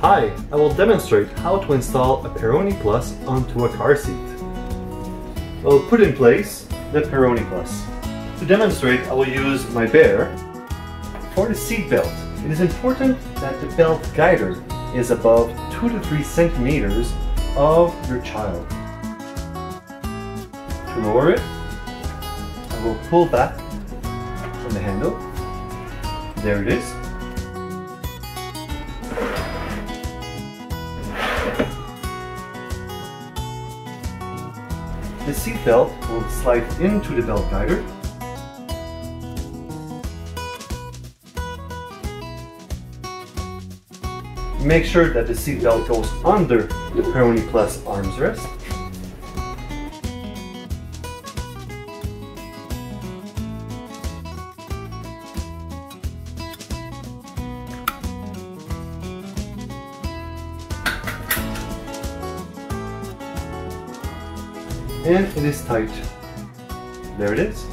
Hi, I will demonstrate how to install a Peroni Plus onto a car seat. I'll put in place the Peroni Plus. To demonstrate, I will use my Bear. For the seat belt, it is important that the belt guider is above 2 to 3 centimeters of your child. To lower it, I will pull back on the handle. There it is. The seat belt will slide into the belt guider. Make sure that the seat belt goes under the Peroni Plus arms rest. And it is tight. There it is.